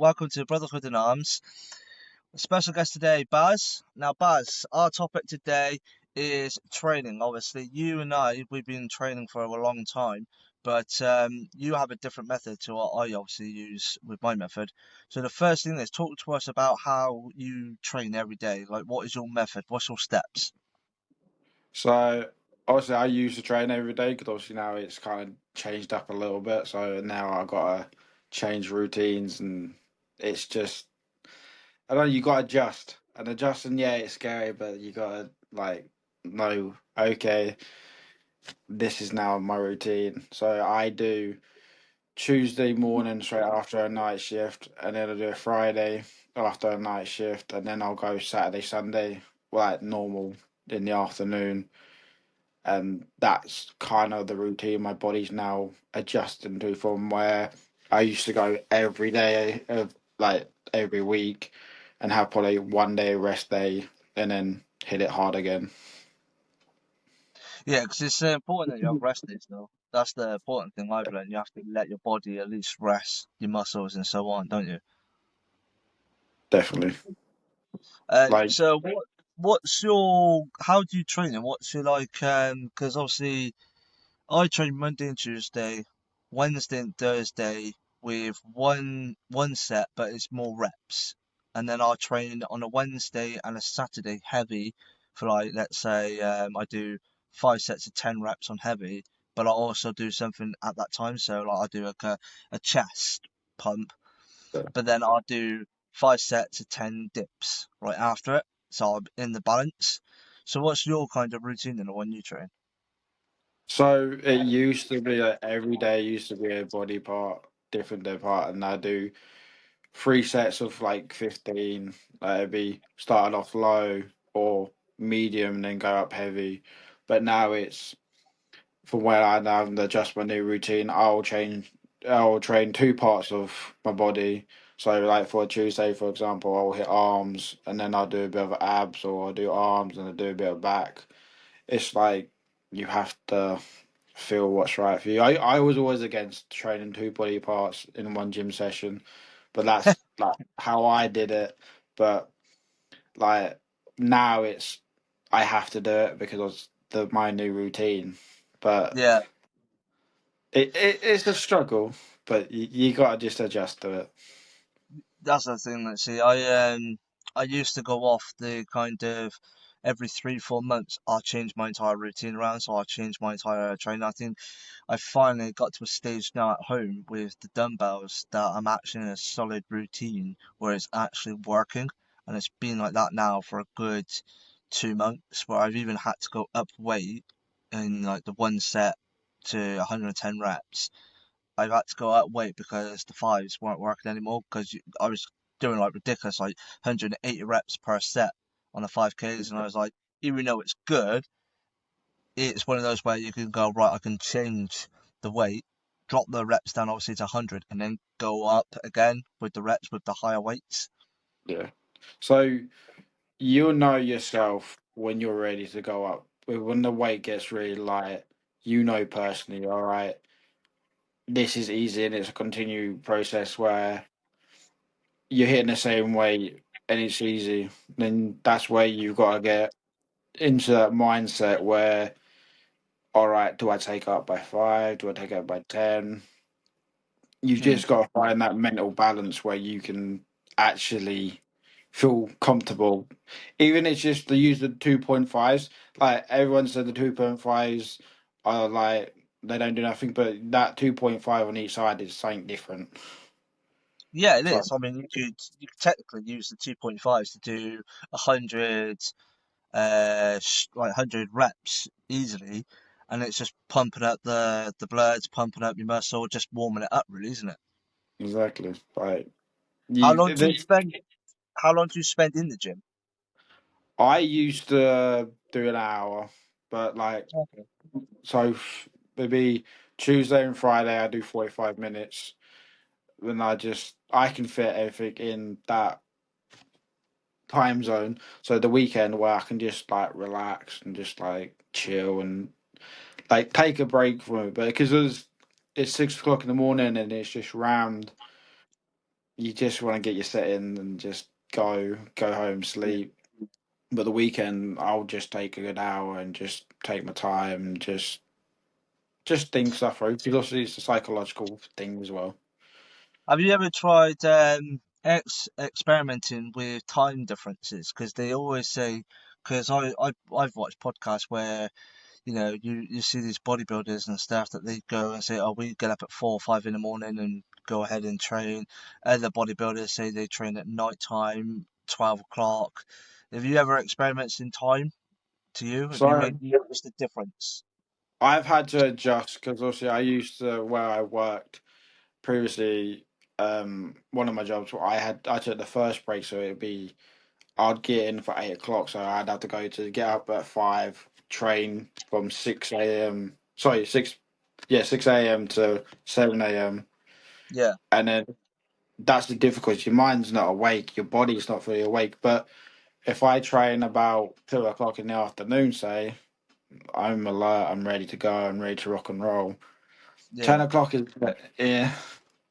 welcome to Brotherhood in Arms. Special guest today, Baz. Now, Baz, our topic today is training. Obviously, you and we've been training for a long time, but you have a different method to what I obviously use with my method. So the first thing is talk to us about how you train every day. Like, what is your method? What's your steps? So obviously, I used to train every day because obviously now it's kind of changed up a little bit. So now I gotta change routines, and it's just I don't know. You gotta adjust, and adjusting, yeah, it's scary, but you gotta like know. Okay, this is now my routine. So I do Tuesday morning straight after a night shift, and then I do a Friday after a night shift, and then I'll go Saturday, Sunday, like normal in the afternoon, and that's kind of the routine my body's now adjusting to from where I used to go every day of like every week and have probably one day rest day and then hit it hard again. Yeah, because it's important that you have rest days, though. That's the important thing I've learned. You have to let your body at least rest your muscles and so on, don't you? Definitely. Like So what's your how do you train and what's your like because obviously I train Monday and Tuesday, Wednesday and Thursday with one set but it's more reps. And then I'll train on a Wednesday and a Saturday heavy for like let's say I do 5 sets of 10 reps on heavy, but I'll also do something at that time. So like I do like a chest pump, but then I'll do 5 sets of 10 dips right after it. So I'm in the balance. So what's your kind of routine then when you train? so it used to be like every day used to be a body part, different day part, and I do three sets of like 15. Like it'd be starting off low or medium and then go up heavy. But now it's from where I now adjust my new routine. I'll train two parts of my body. So like for Tuesday, for example, I'll hit arms and then I'll do a bit of abs, or I'll do arms and I'll do a bit of back. It's like you have to feel what's right for you. I was always against training two body parts in one gym session, but that's like how I did it. But like now it's I have to do it because of my new routine. But Yeah, it's a struggle, but you gotta just adjust to it. that's the thing. Let's see. I used to go off the kind of every 3 4 months I change my entire routine around, so I change my entire training. I think I finally got to a stage now at home with the dumbbells that I'm actually in a solid routine where it's actually working, and it's been like that now for a good 2 months, where I've even had to go up weight in like the one set to 110 reps. I've had to go up weight because the fives weren't working anymore because I was doing like ridiculous, like 180 reps per set on the 5Ks, and I was like, even though it's good, it's one of those where you can go, right, I can change the weight, drop the reps down obviously to 100, and then go up again with the reps with the higher weights. Yeah. So you'll know yourself when you're ready to go up. When the weight gets really light, you know personally, all right, this is easy and it's a continued process where you're hitting the same weight and it's easy. Then that's where you've got to get into that mindset where, all right, do I take it up by five? Do I take it up by 10? You've Mm. just got to find that mental balance where you can actually feel comfortable. Even it's just to use the 2.5s. Like everyone said, the 2.5s are like they don't do nothing, but that 2.5 on each side is something different. Yeah, it So is. I mean, you could technically use the 2.5s to do 100 like 100 reps easily, and it's just pumping up the bloods, pumping up your muscle, just warming it up, really, isn't it? exactly, like How you. long do you spend? How long do you spend in the gym? I used to do an hour, but like Okay. maybe Tuesday and Friday I do 45 minutes. Then I can fit everything in that time zone. So the weekend where I can just like relax and just like chill and like take a break from it. But because it's 6 o'clock in the morning and it's just rammed, you just want to get your set in and just go home, Yeah. sleep. But the weekend, I'll just take a good hour and just take my time and just think stuff through. Because obviously it's a psychological thing as well. Have you ever tried experimenting with time differences? Because they always say, because I've watched podcasts where you see these bodybuilders and stuff that they go and say, oh, we get up at 4 or 5 in the morning and go ahead and train. Other bodybuilders say they train at night time, 12 o'clock. Have you ever experimented in time to you? Have you So made noticed the difference? I've had to adjust because obviously I used to where I worked previously. One of my jobs, I took the first break, so it'd be I'd get in for 8 o'clock, so I'd have to get up at 5, train from 6 a.m. Sorry, 6 a.m. to 7 a.m. Yeah, And then that's the difficulty. Your mind's not awake, your body's not fully awake. But if I train about 2 o'clock in the afternoon, say, I'm alert, I'm ready to go, I'm ready to rock and roll. yeah. 10 o'clock is yeah,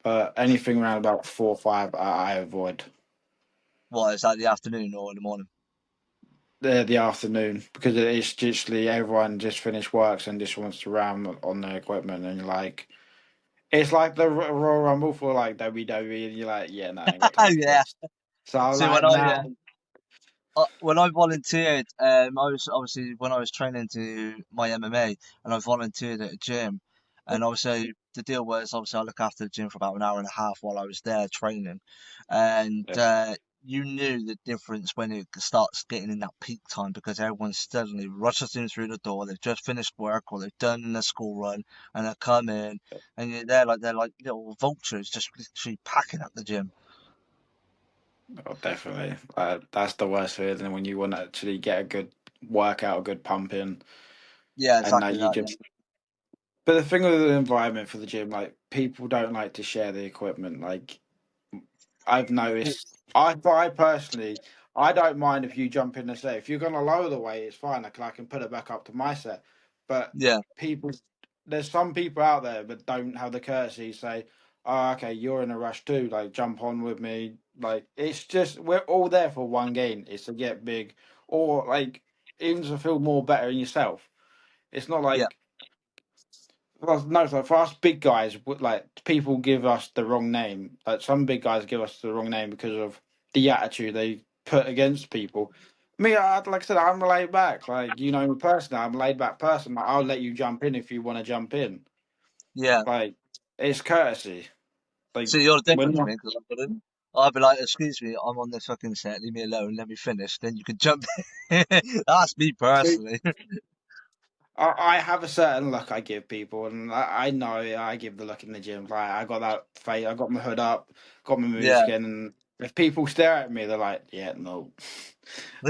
but anything around about 4 or 5, I avoid. What is that, the afternoon or in the morning? The afternoon because it's literally everyone just finished works and just wants to ram on their equipment and you're like it's like the Royal Rumble for like WWE and you're like yeah no I ain't got time for Yeah. this so I'm See, like nah. when I volunteered, I was obviously when I was training to my MMA, and I volunteered at a gym, and obviously the deal was obviously I look after the gym for about an hour and a half while I was there training, and Yeah. you knew the difference when it starts getting in that peak time because everyone suddenly rushes in through the door. They've just finished work or they've done the school run, and they come in, and they're like little vultures just literally packing up the gym. Oh, definitely that's the worst feeling when you want to actually get a good workout a good pump in Yeah, and exactly you that. Yeah. just but the thing with the environment for the gym like people don't like to share the equipment like I've noticed. I personally, I don't mind if you jump in the set. If you're going to lower the weight, it's fine. I can put it back up to my set. But Yeah, people, there's some people out there that don't have the courtesy to say, "Oh, okay, you're in a rush too. Like, jump on with me." Like, it's just we're all there for one game. It's to get big, or like even to feel more better in yourself. It's not yeah, like well, no, so for us big guys, like people give us the wrong name. Like some big guys give us the wrong name because of the attitude they put against people. Me, like I said, I'm laid back. Like you know me personally, I'm a laid back person. Like, I'll let you jump in if you want to jump in. yeah. Like it's courtesy. Like See, you're when different to me because I wouldn't. I'd be like, excuse me, I'm on this fucking set, leave me alone, let me finish, then you can jump in. That's me personally. I have a certain look I give people, and I know I give the look in the gym. Like I got that face, I got my hood up, got my Yeah. music in, and if people stare at me, they're like, "Yeah, no."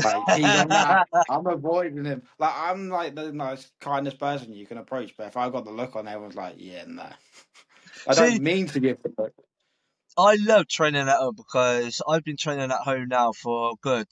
Like he's on that. I'm avoiding him. Like I'm like the nice, kindest person you can approach, but if I got the look on, everyone's like, "Yeah, no." I don't See, mean to give the look. I love training at home because I've been training at home now for a good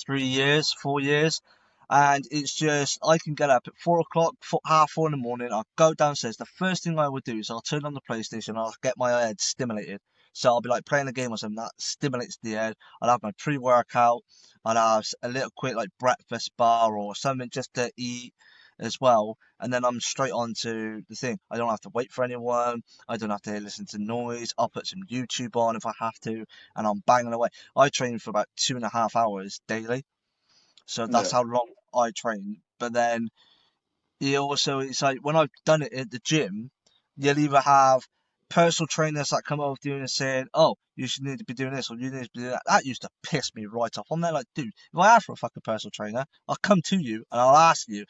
3 years, 4 years. And it's just, I can get up at 4 o'clock, half 4 in the morning. I'll go downstairs. The first thing I would do is I'll turn on the PlayStation. I'll get my head stimulated. So I'll be like playing a game or something that stimulates the head. I'll have my pre-workout. I'll have a little quick like breakfast bar or something just to eat as well. And then I'm straight on to the thing. I don't have to wait for anyone. I don't have to listen to noise. I'll put some YouTube on if I have to, and I'm banging away. I train for about 2.5 hours daily, so that's Yeah, how long I train. But then it's like when I've done it at the gym, you'll either have personal trainers that come over to you and saying, "Oh, you should need to be doing this or you need to be doing that." That used to piss me right off. I'm there like, dude, if I ask for a fucking personal trainer, I'll come to you and I'll ask you,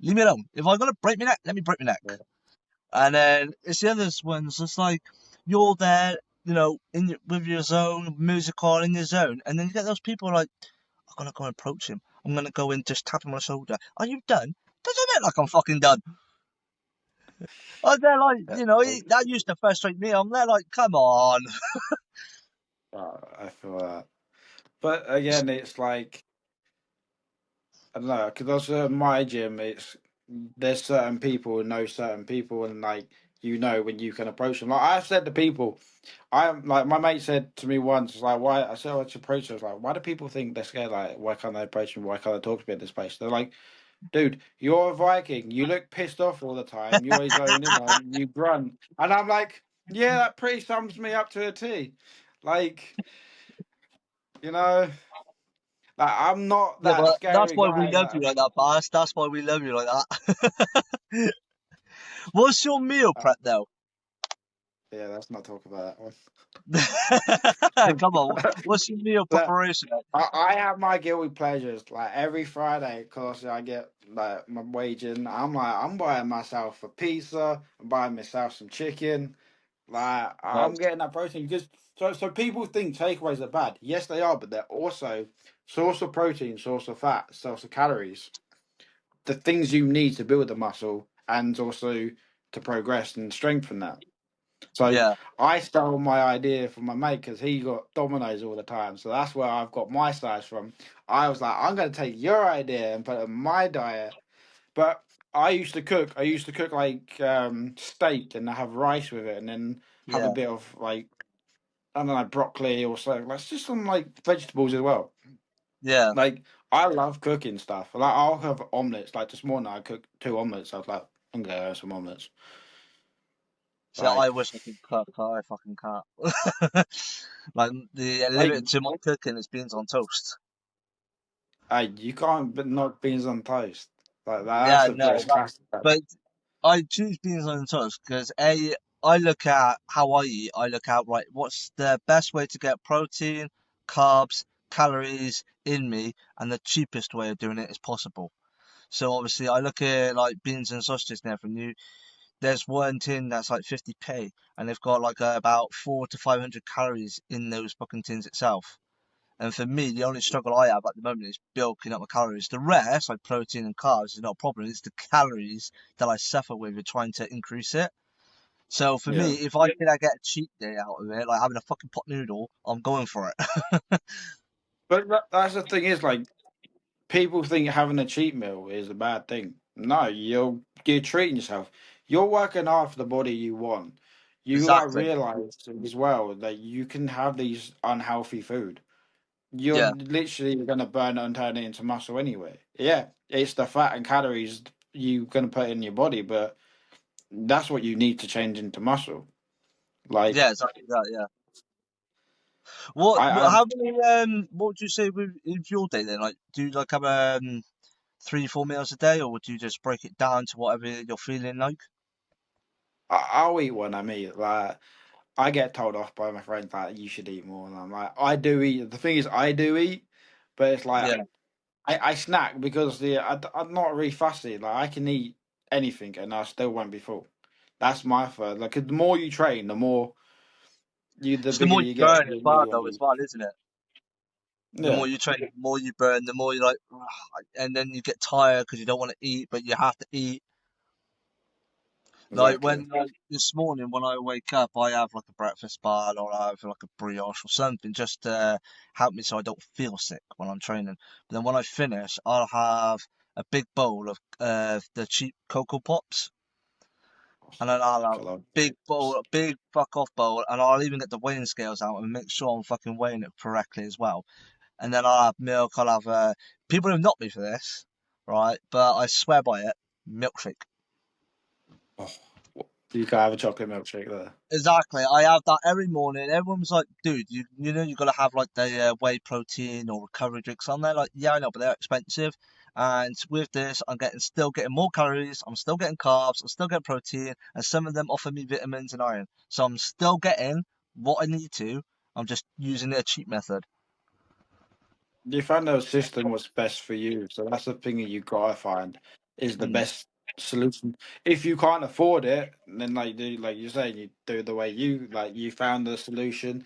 leave me alone. If I'm gonna break my neck, let me break my neck. yeah. And then it's the other ones. It's like you're there, with your zone, music on in your zone, and then you get those people like, I'm gonna go and approach him. I'm gonna go and just tap him on the shoulder. Are you done? Doesn't look like I'm fucking done. They're like, Yeah. that used to frustrate me. I'm there like, come on. I feel that, but again, it's like I don't know because also my gym, it's there's certain people who know certain people, and like you know when you can approach them. Like I've said to people, I'm like my mate said to me once, like why I said I to approach them. I was like, why do people think they're scared? Like why can't they approach me? Why can't they talk to me at this place? They're like, dude, you're a Viking. You look pissed off all the time. You always own it. Like, you grunt, and I'm like, yeah, that pretty sums me up to a T. Like you know, like I'm not Yeah, that but that's scary why we guy. love you That like that, Bas. That's why we love you like that. What's your meal prep though? yeah, let's not talk about that Come on, one. what's your meal Look, preparation? I have my guilty pleasures like every Friday because I get like my wage in. I'm like I'm buying myself a pizza. I'm buying myself some chicken. Like I'm Nice. getting that protein because so people think takeaways are bad. Yes, they are, but they're also source of protein, source of fat, source of calories. The things you need to build the muscle and also to progress and strengthen that. So Yeah, I stole my idea from my mate because he got Dominoes all the time. So that's where I've got my size from. I was like, I'm going to take your idea and put it in my diet. But I used to cook. I used to cook like steak and have rice with it, and then have a yeah, bit of like I don't know broccoli or so. Like just some like vegetables as well. yeah. Like I love cooking stuff. Like I'll have omelets. Like this morning I cooked two omelets. I was like, I'm gonna have some omelets. So I Like wish I could cook, but I fucking can't. Like the like limit to my cooking is beans on toast. hey, you can't but not beans on toast. Like that's Yeah, the no, British classic. but I choose beans on toast because I look at how I eat. I look at right, what's the best way to get protein, carbs, calories in me, and the cheapest way of doing it is possible. So obviously, I look at like beans and sausages now from you. There's one tin that's like 50p, and they've got like about 400 to 500 calories in those fucking tins itself. And for me, the only struggle I have at the moment is bulking up my calories. The rest, like protein and carbs, is not a problem. It's the calories that I suffer with trying to increase it. So for me, Yeah, if I can get a cheat day out of it, like having a fucking pot noodle, I'm going for it. but that's the thing is like people think having a cheat meal is a bad thing. No, you're treating yourself. You're working hard for the body you want. You gotta Exactly. realize as well that you can have these unhealthy food. You're Yeah. literally gonna burn it and turn it into muscle anyway. Yeah, it's the fat and calories you're gonna put in your body, but that's what you need to change into muscle. Yeah, Like exactly that. Yeah. I How many? What would you say with your day then? Like, do you like have 3, 4 meals a day, or would you just break it down to whatever you're feeling like? I'll eat when I'm eat. Like I get told off by my friends that you should eat more, and I'm like, I do eat. The thing is, I do eat, but it's like Yeah. I snack because I'm not really fussy. Like I can eat anything, and I still won't be full. That's my third. Like the more you train, the It's the bigger more you you get. burn as The more well, you want though, to as eat. well, isn't it? The more Yeah, you train, the more you burn, the more you like, and then you get tired because you don't want to eat, but you have to eat. Like exactly. when this morning when I wake up, I have like a breakfast bar or I have like a brioche or something just to help me so I don't feel sick when I'm training. But then when I finish, I'll have a big bowl of the cheap Cocoa Pops, and then I'll have I love big bowl, a big fuck off bowl, and I'll even get the weighing scales out and make sure I'm fucking weighing it correctly as well. And then I'll have milk. I'll have people have knocked me for this, right? But I swear by it, milkshake. Oh, you can have a chocolate milkshake there. Exactly. I have that every morning. Everyone's like, dude, you know you gotta have like the whey protein or recovery drinks on there. Like, yeah, I know, but they're expensive. And with this, I'm getting still getting more calories. I'm still getting carbs. I'm still getting protein, and some of them offer me vitamins and iron. So I'm still getting what I need to. I'm just using a cheap method. You found out system was best for you, so that's the thing that you gotta find is the Mm. best solution. If you can't afford it, then like you're saying, you do the way you like you found the solution.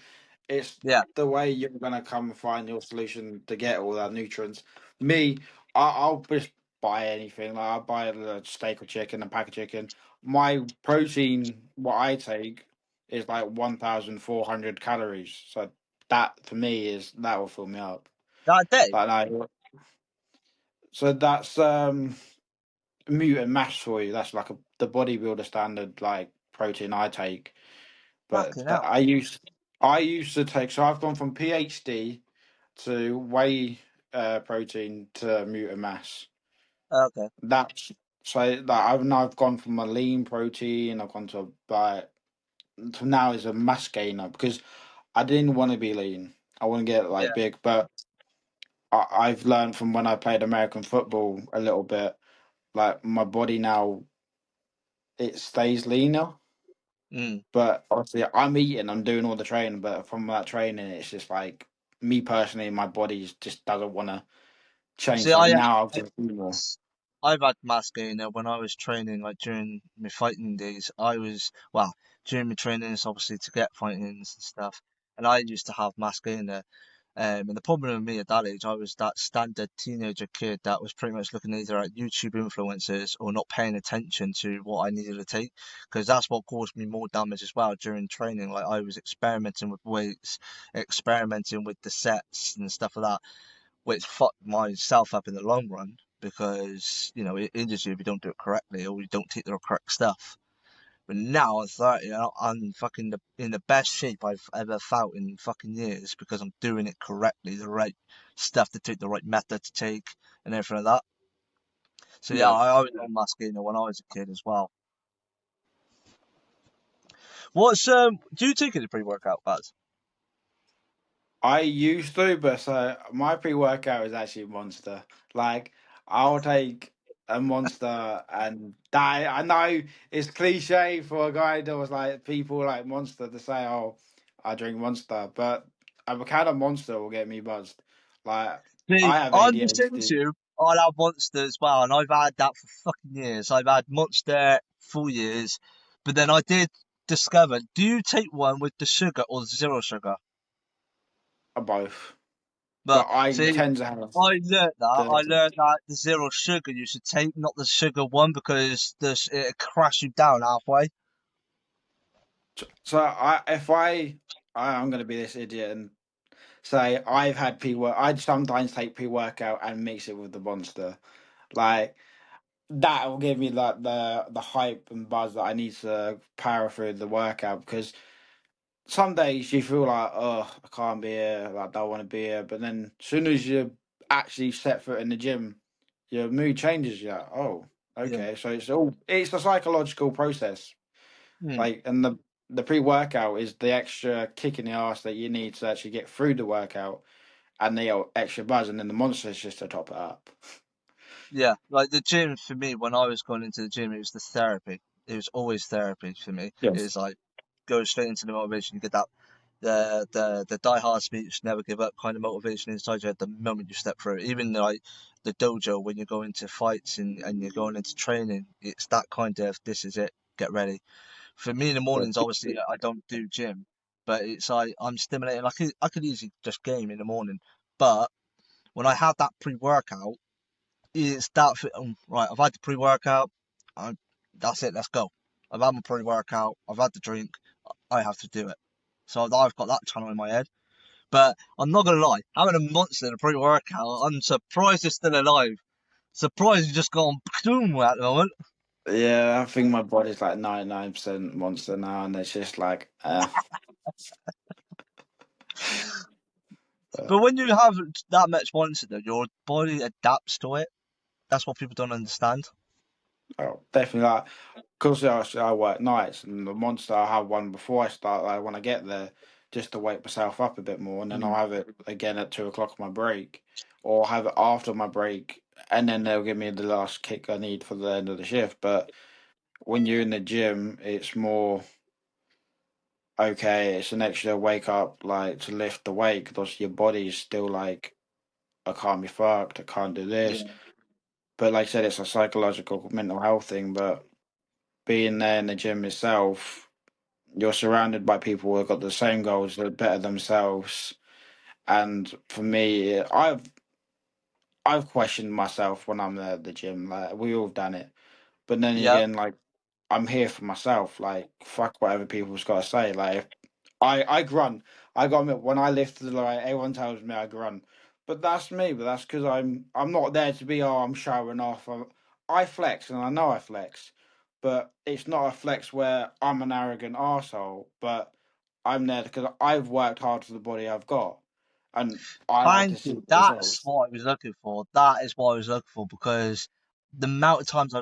It's Yeah, the way you're gonna come and find your solution to get all that nutrients. Me, I'll just buy anything. Like I'll buy a steak or chicken, a pack of chicken. My protein, what I take, is like 1,400 calories. So that for me is that will fill me up. that day. Like no, so that's mutant mass for you. That's like the bodybuilder standard like protein I take. But Fucking hell. I used to take, so I've gone from PhD to whey protein to Mutamass. Okay. That's so that I've gone from a lean protein. I've gone to now is a mass gainer because I didn't want to be lean. I want to get like Yeah. big, but I've learned from when I played American football a little bit. Like my body now, it stays leaner. Mm. But obviously, I'm eating, I'm doing all the training, but from that training, it's just like me personally, my body just doesn't want to change. See, So I now I've I- just do more. I've had mass gainer when I was training, like during my fighting days. I was, well, during my trainings, obviously to get fightings and stuff. And I used to have mass gainer. And the problem with me at that age, I was that standard teenager kid that was pretty much looking either at YouTube influencers or not paying attention to what I needed to take, because that's what caused me more damage as well during training. Like I was experimenting with weights, experimenting with the sets and stuff like that, which fucked myself up in the long run because it injures you if you don't do it correctly or you don't take the correct stuff. But now I'm 30, I'm fucking in the best shape I've ever felt in fucking years because I'm doing it correctly, the right stuff to take, the right method to take, and everything like that. So yeah, Yeah. I was on Mascara when I was a kid as well. What's do you take any pre-workout, Baz? I used to, but so my pre-workout is actually Monster. Like I'll take a Monster, and that I know it's cliche for a guy that was like people like Monster to say, "Oh, I drink Monster," but a can of Monster will get me buzzed. Like See, I have I'm the same as ADHD. you. I have Monster as well, and I've had that for fucking years. I've had Monster for years, but then I did discover, do you take one with the sugar or zero sugar? Both, But but I see, tend to have I learned that. I the. learned that the zero sugar you should take, not the sugar one, because it crash you down halfway. So I'm gonna be this idiot and say I've had pre-work. I'd sometimes take pre-workout and mix it with the Monster. Like that will give me like the hype and buzz that I need to power through the workout because some days you feel like, oh, I can't be here, like, I don't want to be here. But then as soon as you actually set foot in the gym, your mood changes. You're like, oh, Yeah. okay. So it's a psychological process. Hmm. Like, and the pre-workout is the extra kick in the ass that you need to actually get through the workout and the extra buzz, and then the monster is just to top it up. Yeah, like the gym for me, when I was going into the gym, it was the therapy. It was always therapy for me. It Yes. was like go straight into the motivation. You get that the die hard speech, never give up kind of motivation inside you at the moment you step through it. Even like the dojo when you go into fights and you're going into training, it's that kind of this is it, get ready. For me in the Yeah. mornings, obviously I don't do gym, but it's like I'm stimulating. I could easily just game in the morning, but when I have that pre-workout, it's that right. I've had the pre-workout. I, that's it. Let's go. I've had my pre-workout. I've had the drink. I have to do it. So I've got that channel in my head. But I'm not gonna lie, having a monster in a pre-workout, I'm surprised it's still alive. Surprised you just gone boom at the moment. Yeah, I think my body's like 99% monster now, and it's just like, uh, But when you have that much monster, though, your body adapts to it. That's what people don't understand. oh, definitely like, because I work nights, and the monster I have one before I start, like when I get there, just to wake myself up a bit more, and then I'll Mm. have it again at 2 o'clock on my break, or have it after my break, and then they'll give me the last kick I need for the end of the shift. But when you're in the gym, it's more okay. It's an extra wake up, like to lift the weight, because your body's still like, I can't be fucked, I can't do this. Yeah, But like I said, it's a psychological mental health thing. But being there in the gym itself, you're surrounded by people who've got the same goals, that better themselves. And for me, I've questioned myself when I'm there at the gym. Like we all done it. But then yeah, again, like I'm here for myself. Like fuck whatever people's got to say. Like if I grunt. I got admit when I lift the like everyone tells me I grunt. But that's me. But that's because I'm not there to be. Oh, I'm showing off. I flex, and I know I flex. but it's not a flex where I'm an arrogant arsehole, but I'm there because I've worked hard for the body I've got, and I like to Thank see you. the That's results. what I was looking for. That is what I was looking for because the amount of times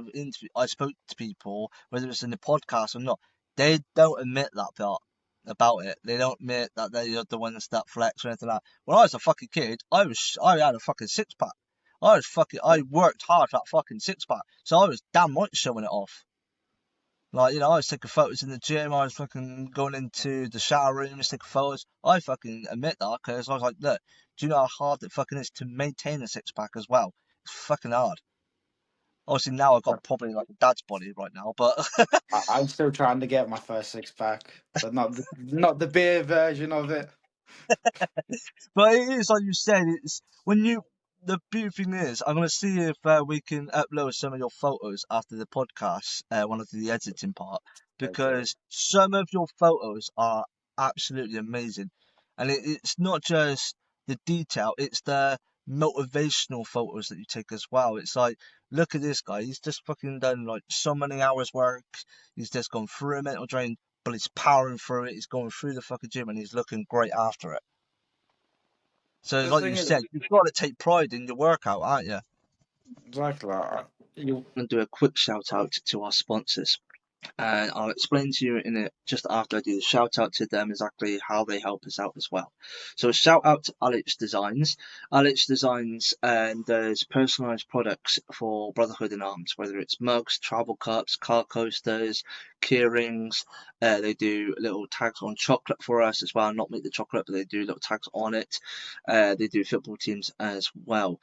I spoke to people, whether it's in the podcast or not, they don't admit that part about it. They don't admit that they're the ones that flex or anything like that. When I was a fucking kid, I had a fucking six pack. I worked hard for that fucking six pack, so I was damn right showing it off. Like, I was taking photos in the gym. I was fucking going into the shower rooms, taking photos. I fucking admit that because I was like, look, do you know how hard it fucking is to maintain a six pack as well? It's fucking hard. Obviously, now I've got probably like a dad's body right now, but I'm still trying to get my first six pack, but not the beer version of it. But it is like you said. It's when you. The beauty thing is, I'm gonna see if we can upload some of your photos after the podcast when I do the editing part, Okay. because some of your photos are absolutely amazing, and it's not just the detail; it's the motivational photos that you take as well. It's like, look at this guy; he's just fucking done like so many hours work. He's just gone through a mental drain, but he's powering through it. He's going through the fucking gym, and he's looking great after it. So, The like you thing is, said, you've got to take pride in your workout, aren't you? exactly, you And do a quick shout out to our sponsors. And I'll explain to you in it just after I do the shout out to them exactly how they help us out as well. So a shout out to Alex Designs. Alex Designs does personalised products for Brotherhood in Arms, whether it's mugs, travel cups, car coasters, key rings. They do little tags on chocolate for us as well. Not make the chocolate, but they do little tags on it. They do football teams as well.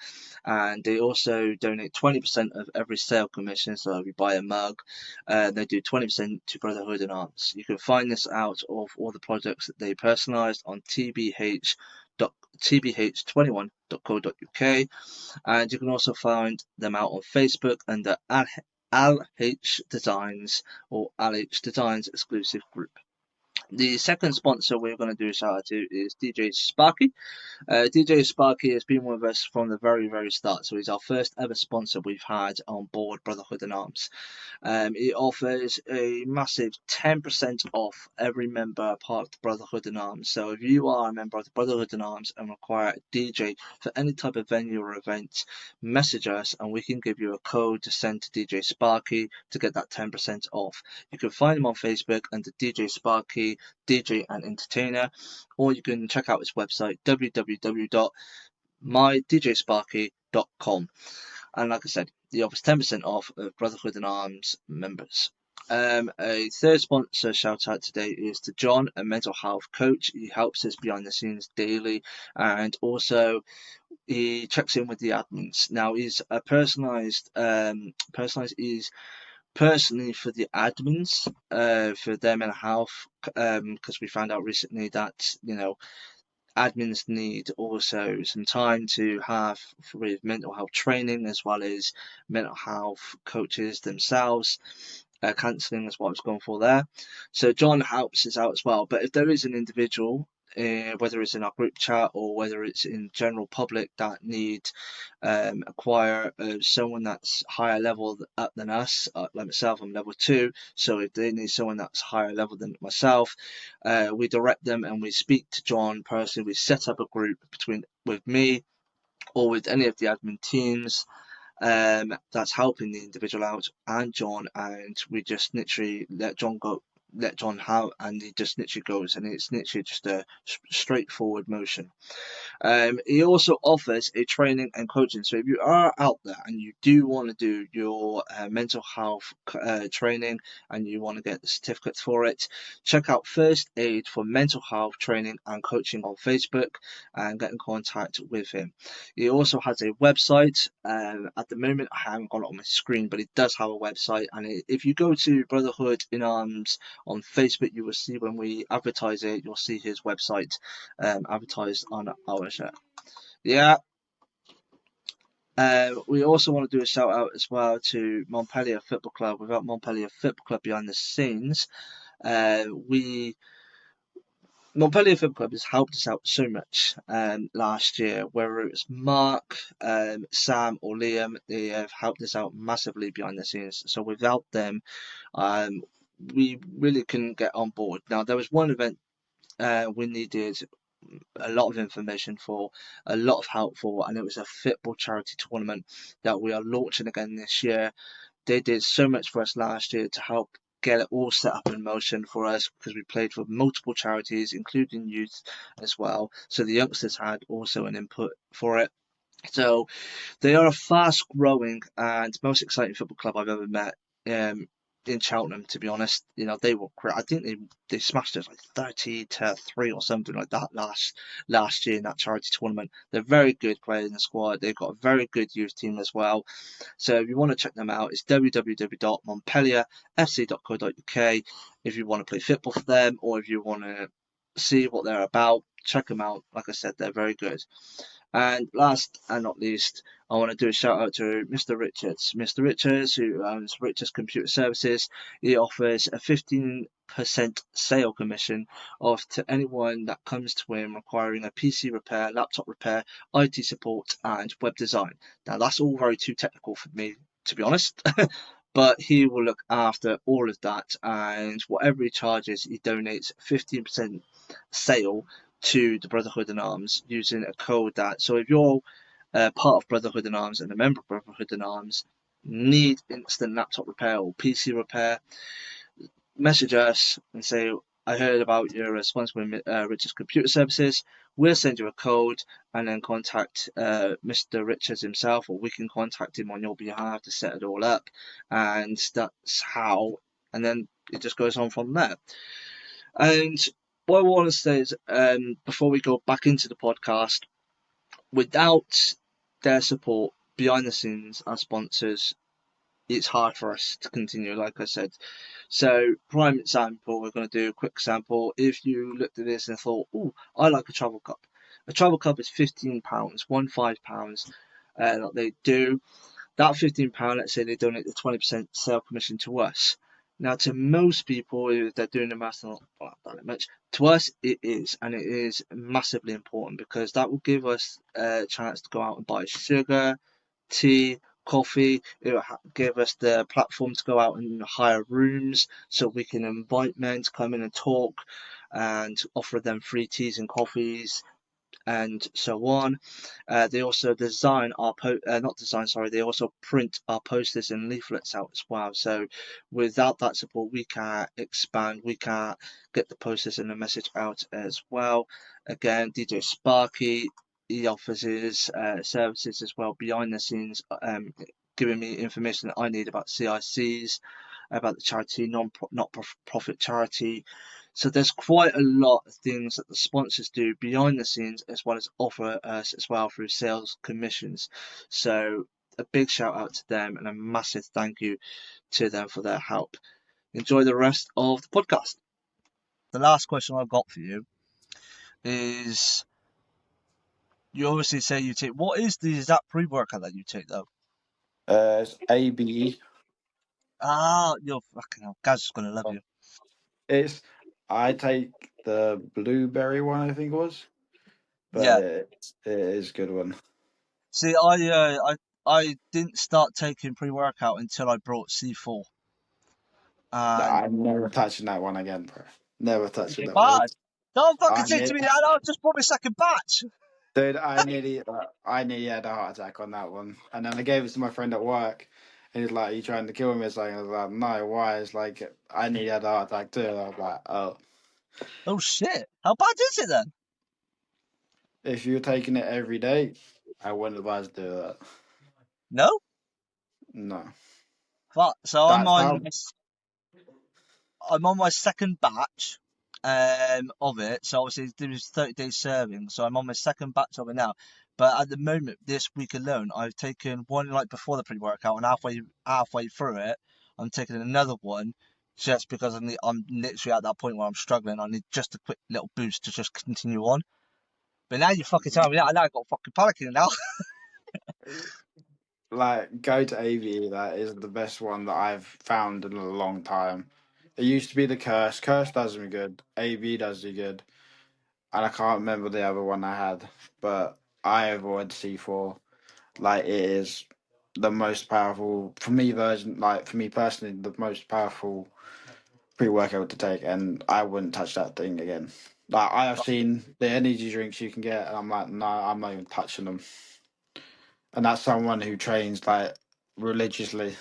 And they also donate 20% of every sale commission. So if you buy a mug, they do 20% to Brotherhood in Arms. You can find this out of all the projects that they personalised on tbh21.co.uk, and you can also find them out on Facebook under ALH Designs or ALH Designs exclusive group. The second sponsor we're going to do a shout out to is DJ Sparky. DJ Sparky has been with us from the very, very start, so he's our first ever sponsor we've had on board Brotherhood in Arms. It offers a massive 10% off every member part of the Brotherhood in Arms. So if you are a member of the Brotherhood in Arms and require a DJ for any type of venue or event, message us and we can give you a code to send to DJ Sparky to get that 10% off. You can find him on Facebook under DJ Sparky, DJ and Entertainer, or you can check out his website www.mydjsparky.com. And like I said, he offers 10% off of Brotherhood in Arms members. A third sponsor shout out today is to John, a mental health coach. He helps us behind the scenes daily, and also he checks in with the admins. Now he's a personalized is personally for the admins, for their mental health, because we found out recently that admins need also some time to have with mental health training as well as mental health coaches themselves. Counselling is what I was going for there. So John helps us out as well. But if there is an individual, whether it's in our group chat or whether it's in general public that need acquire someone that's higher level up than us, like myself, I'm level 2. So if they need someone that's higher level than myself, we direct them and we speak to John personally. We set up a group with me or with any of the admin teams that's helping the individual out and John, and we just literally let John have, and he just literally goes, and it's literally just a straightforward motion. He also offers a training and coaching. So if you are out there and you do want to do your mental health training and you want to get the certificates for it, check out First Aid for Mental Health Training and Coaching on Facebook and get in contact with him. He also has a website. At the moment, I haven't got it on my screen, but he does have a website. And if you go to Brotherhood in Arms on Facebook, you will see when we advertise it, you'll see his website advertised on our show. Yeah. We also want to do a shout out as well to Montpellier Football Club. Without Montpellier Football Club behind the scenes, we Montpellier Film Club has helped us out so much last year, whether it was Mark, Sam, or Liam, they have helped us out massively behind the scenes. So without them, um, we really couldn't get on board. Now, there was one event we needed a lot of information for, a lot of help for, and it was a football charity tournament that we are launching again this year. They did so much for us last year to help get it all set up in motion for us because we played for multiple charities, including youth as well. So the youngsters had also an input for it. So they are a fast growing and most exciting football club I've ever met. Um, in Cheltenham, to be honest, they were great. I think they smashed us like 30-3 or something like that last year in that charity tournament. They're very good players in the squad. They've got a very good youth team as well. So if you want to check them out, it's www.montpellierfc.co.uk. If you want to play football for them or if you want to see what they're about, check them out. Like I said, they're very good. And last and not least, I want to do a shout out to Mr. Richards. Mr. Richards, who owns Richards Computer Services, he offers a 15% sale commission off to anyone that comes to him requiring a PC repair, laptop repair, IT support, and web design. Now, that's all very too technical for me, to be honest. But he will look after all of that, and whatever he charges, he donates 15% sale to the Brotherhood in Arms using a code that. So if you're part of Brotherhood in Arms and a member of Brotherhood in Arms, need instant laptop repair or PC repair, message us and say, I heard about your sponsor with Richards Computer Services. We'll send you a code and then contact Mr. Richards himself, or we can contact him on your behalf to set it all up. And that's how, and then it just goes on from there. And what I want to say is, before we go back into the podcast, without their support behind the scenes, our sponsors, it's hard for us to continue, like I said. So, prime example, we're going to do a quick sample. If you looked at this and thought, oh, I like a travel cup. A travel cup is £15, £15 that they do. That £15, let's say they donate the 20% sale commission to us. Now, to most people, if they're doing the math, not that much. To us, it is, and it is massively important because that will give us a chance to go out and buy sugar, tea, coffee. It will give us the platform to go out and hire rooms so we can invite men to come in and talk and offer them free teas and coffees and so on. They also design our not design, sorry. They also print our posters and leaflets out as well. So without that support, we can't expand. We can't get the posters and the message out as well. Again, DJ Sparky, he offers his services as well behind the scenes, giving me information that I need about CICs, about the charity, not profit charity. So there's quite a lot of things that the sponsors do behind the scenes as well as offer us as well through sales commissions. So a big shout out to them and a massive thank you to them for their help. Enjoy the rest of the podcast. The last question I've got for you is you obviously say you take what is the exact pre-workout that you take though? It's ABE. Ah, you're fucking hell. Gaz is gonna love you. It's I take the blueberry one, I think it was, but Yeah. it is a good one. See, I didn't start taking pre-workout until I brought C4. And I'm never touching that one again, bro. Never touching you're that one. mad. Don't fucking I say to need, me that. I just brought my second batch. dude, I nearly had a heart attack on that one, and then I gave it to my friend at work, and he's like, "Are you trying to kill me?" Or something. I was like, "No, why?" It's like I nearly had a heart attack too. And I was like, "Oh, Oh shit. How bad is it then? if you're taking it every day, I wouldn't advise to do that." No? No, Fuck. So that's how. I'm on my second batch of it. So obviously there was 30 days serving. So I'm on my second batch of it now. But at the moment, this week alone, I've taken one like before the pre-workout, and halfway through it, I'm taking another one, just because I'm literally at that point where I'm struggling. I need just a quick little boost to just continue on. But now you fucking tell me that, now I've got fucking panicking now. Like, go to AVE. That is the best one that I've found in a long time. It used to be the Curse. Curse does me good. AV does me good. and I can't remember the other one I had, but I avoid C4. Like it is the most powerful for me version. Like for me personally, the most powerful pre-workout to take, and I wouldn't touch that thing again. Like I have seen the energy drinks you can get, and I'm like, no, I'm not even touching them. And that's someone who trains like religiously.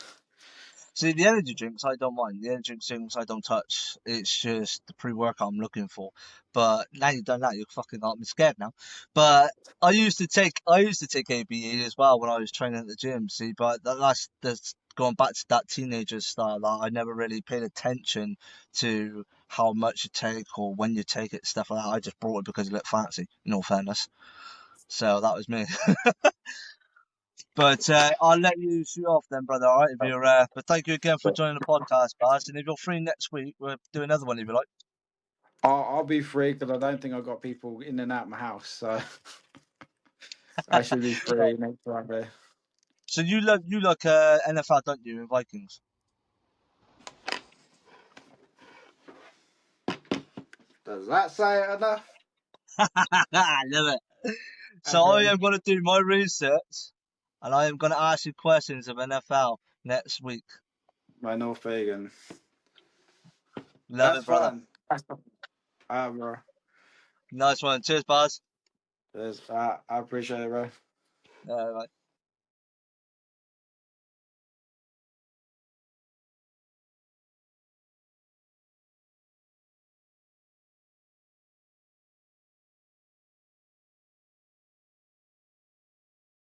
See, the energy drinks I don't mind. The energy drinks I don't touch. It's just the pre-workout I'm looking for. But now you've done that, you're fucking got me scared now. But I used to take ABE as well when I was training at the gym. See, but that's going back to that teenager style. Like, I never really paid attention to how much you take or when you take it, stuff like that. I just brought it because it looked fancy. In all fairness, so that was me. But I'll let you shoot off then, brother. All right, if you're. But thank you again for But joining the podcast, Baz. And if you're free next week, we'll do another one if you like. I'll be free because I don't think I've got people in and out of my house, so I should be free next Friday. So you look NFL, don't you, in Vikings? Does that say it enough? I love it. So I Okay. am going to do my research, and I am going to ask you questions of NFL next week. By North Vegan. Love That's it, brother. fun. Bro. Nice one. Cheers, Baz. I appreciate it, bro. Right.